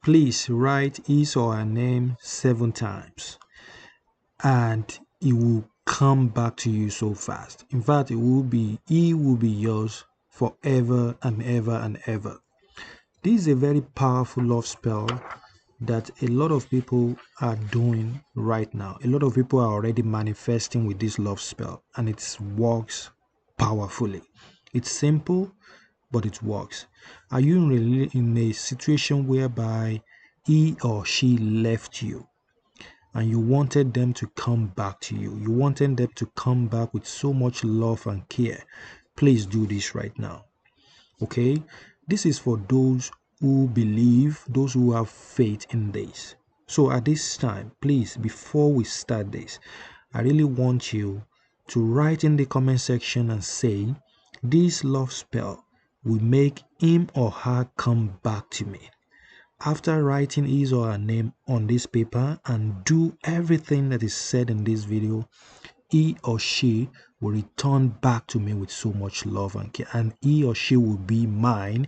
please write his or her name 7 times, and it will come back to you so fast. In fact, he will be yours forever and ever and ever. This is a very powerful love spell that a lot of people are doing right now. A lot of people are already manifesting with this love spell, and it works powerfully. It's simple, but it works. Are you really in a situation whereby he or she left you and you wanted them to come back to you? You wanted them to come back with so much love and care. Please do this right now. Okay? This is for those who believe, those who have faith in this. So at this time, please, before we start this, I really want you to write in the comment section and say, this love spell will make him or her come back to me. After writing his or her name on this paper and do everything that is said in this video, he or she will return back to me with so much love and care, and he or she will be mine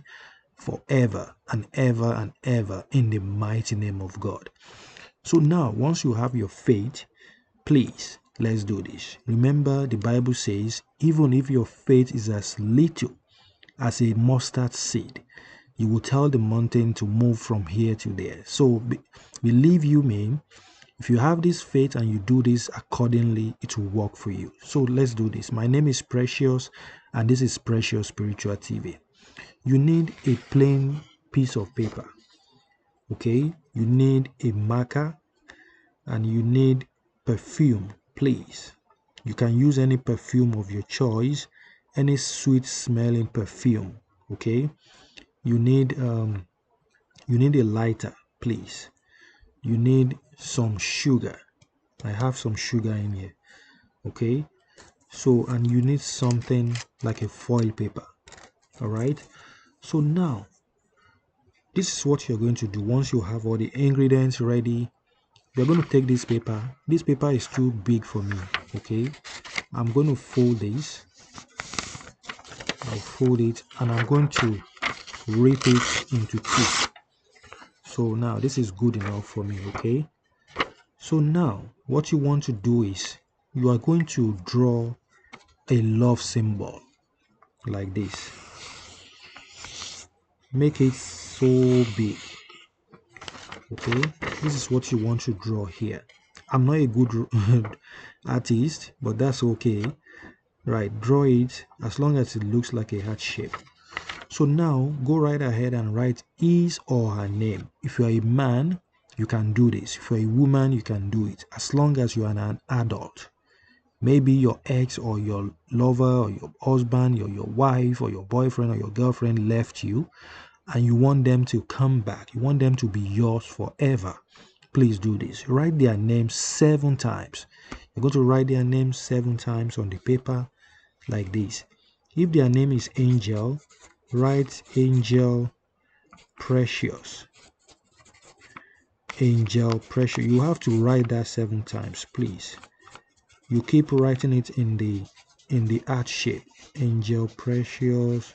forever and ever and ever in the mighty name of God. So now, once you have your faith, please, let's do this. Remember, the Bible says, even if your faith is as little as a mustard seed, you will tell the mountain to move from here to there. So believe you me, if you have this faith and you do this accordingly, it will work for you. So let's do this. My name is Precious, and this is Precious Spiritual TV. You need a plain piece of paper. Okay? You need a marker, and you need perfume, please. You can use any perfume of your choice, any sweet smelling perfume. Okay? You need a lighter, please. You need some sugar. I have some sugar in here. Okay? So, and you need something like a foil paper. All right? So now, this is what you're going to do. Once you have all the ingredients ready, you're going to take this paper. This paper is too big for me. Okay? I'm going to fold this. I'll fold it, and I'm going to rip it into two. So now this is good enough for me. Okay? So now what you want to do is you are going to draw a love symbol like this. Make it so big. Okay, this is what you want to draw here. I'm not a good artist, but that's okay. Right, draw it as long as it looks like a heart shape. So now go right ahead and write his or her name. If you are a man, you can do this. If you're a woman, you can do it, as long as you are an adult. Maybe your ex or your lover or your husband or your wife or your boyfriend or your girlfriend left you, and you want them to come back. You want them to be yours forever. Please do this. Write their name 7 times. You're going to write their name 7 times on the paper like this. If their name is Angel, write Angel Precious. Angel Precious. You have to write that 7 times, please. You keep writing it in the heart shape. Angel Precious.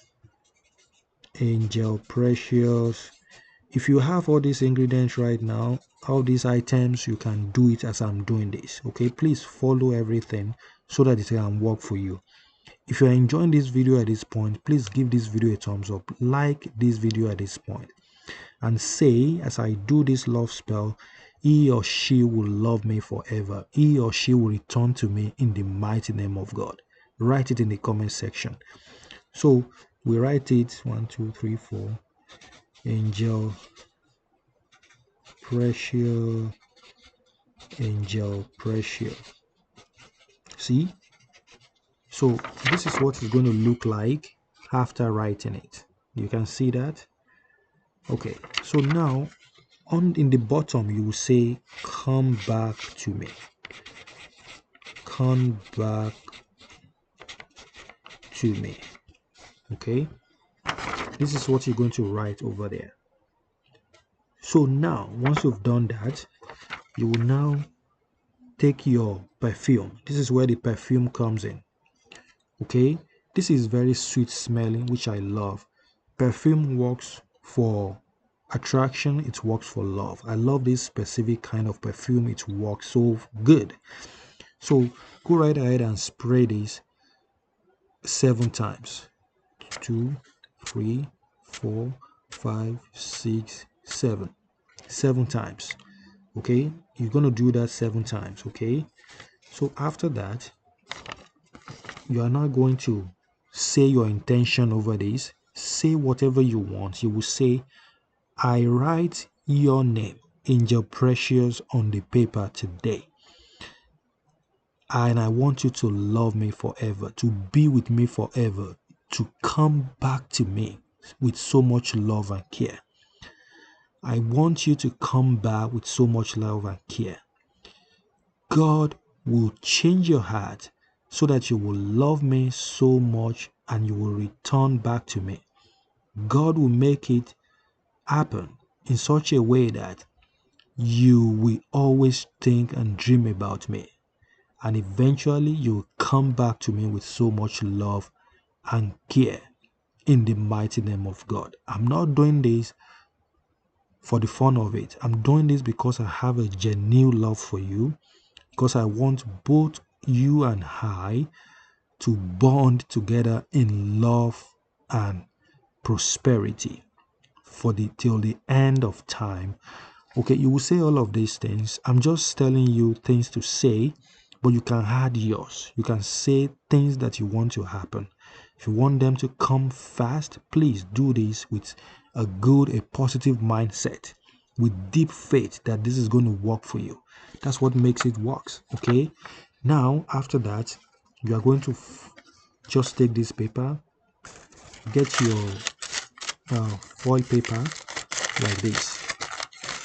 Angel Precious. If you have all these ingredients right now, all these items, you can do it as I'm doing this. Okay, please follow everything so that it can work for you. If you are enjoying this video at this point, please give this video a thumbs up, like this video at this point, and say, as I do this love spell, he or she will love me forever. He or she will return to me in the mighty name of God. Write it in the comment section. So we write it 1, 2, 3, 4. Angel Precious. Angel Precious. See? So this is what it's going to look like after writing it. You can see that. Okay, so now in the bottom you will say, come back to me. Come back to me. Okay, this is what you're going to write over there. So now once you've done that, you will now take your perfume. This is where the perfume comes in. Okay, this is very sweet smelling, which I love. Perfume works for attraction, it works for love. I love this specific kind of perfume. It works so good. So go right ahead and spray this 7 times. 2, 3, 4, 5, 6, 7. 7 times. Okay, you're gonna do that 7 times. Okay, so after that, you are now going to say your intention over this. Say whatever you want. You will say, I write your name, Angel Precious, on the paper today. And I want you to love me forever, to be with me forever, to come back to me with so much love and care. I want you to come back with so much love and care. God will change your heart so that you will love me so much and you will return back to me. God will make it happen in such a way that you will always think and dream about me. And eventually you will come back to me with so much love and care in the mighty name of God. I'm not doing this for the fun of it. I'm doing this because I have a genuine love for you, because I want both you and I to bond together in love and prosperity till the end of time. Okay, you will say all of these things. I'm just telling you things to say, but you can add yours. You can say things that you want to happen. If you want them to come fast, please do this with a positive mindset, with deep faith that this is going to work for you. That's what makes it work. Okay, now after that, you are going to just take this paper, get your foil paper like this.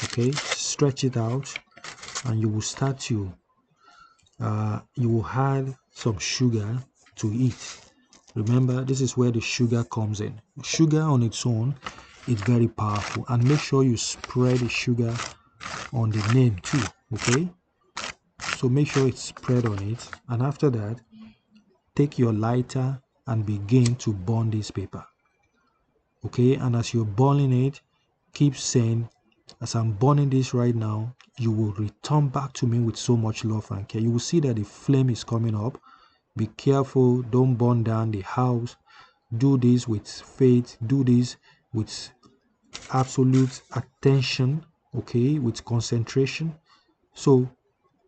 Okay, stretch it out, and you will start to you will add some sugar to it. Remember, this is where the sugar comes in. Sugar on its own is very powerful, and make sure you spread the sugar on the name too. Okay, so make sure it's spread on it, and after that, take your lighter and begin to burn this paper. Okay, and as you're burning it, keep saying, as I'm burning this right now, you will return back to me with so much love and care. You will see that the flame is coming up. Be careful, don't burn down the house. Do this with faith, do this with absolute attention, okay, with concentration. So,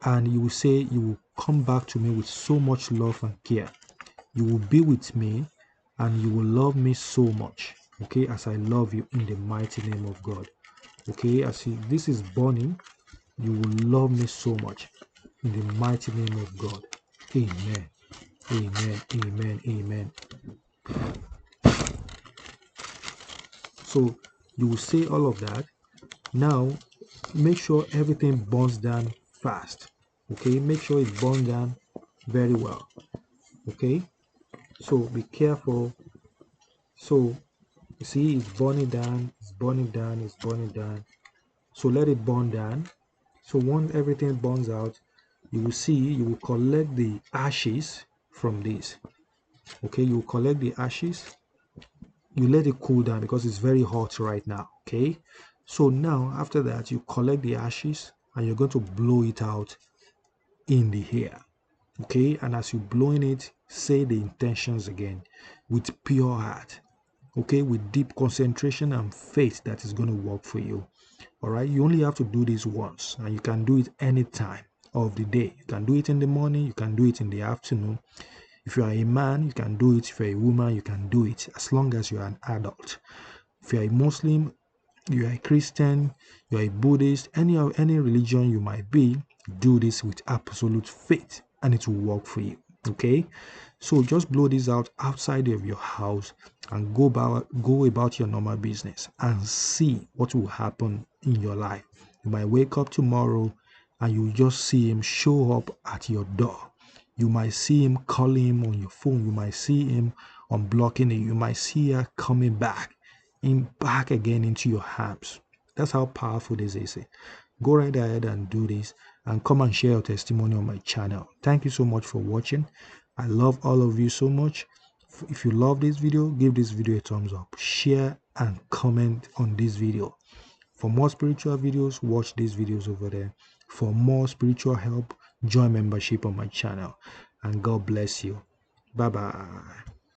and you will say, you will come back to me with so much love and care. You will be with me and you will love me so much, okay, as I love you in the mighty name of God. Okay, as this is burning, you will love me so much in the mighty name of God. Amen. Amen. Amen. Amen. So you will say all of that. Now make sure everything burns down fast. Okay, make sure it burns down very well. Okay, so be careful. So you see, it's burning down, it's burning down, it's burning down. So let it burn down. So once everything burns out, you will see, you will collect the ashes from this. Okay, you will collect the ashes. You let it cool down because it's very hot right now. Okay, so now after that, you collect the ashes and you're going to blow it out in the air. Okay, and as you're blowing it, say the intentions again with pure heart. Okay, with deep concentration and faith that is going to work for you. All right, you only have to do this once, and you can do it any time of the day. You can do it in the morning, you can do it in the afternoon. If you are a man, you can do it. If you're a woman, you can do it, as long as you are an adult. If you're a Muslim, you are a Christian, you are a Buddhist, any religion you might be, do this with absolute faith and it will work for you. Okay, so just blow this out outside of your house and go about your normal business and see what will happen in your life. You might wake up tomorrow and you just see him show up at your door. You might see him calling him on your phone. You might see him unblocking it. You might see her coming back again into your arms. That's how powerful this is. Go right ahead and do this and come and share your testimony on my channel. Thank you so much for watching. I love all of you so much. If you love this video, give this video a thumbs up, share and comment on this video. For more spiritual videos, watch these videos over there. For more spiritual help, join membership on my channel. And God bless you. Bye bye.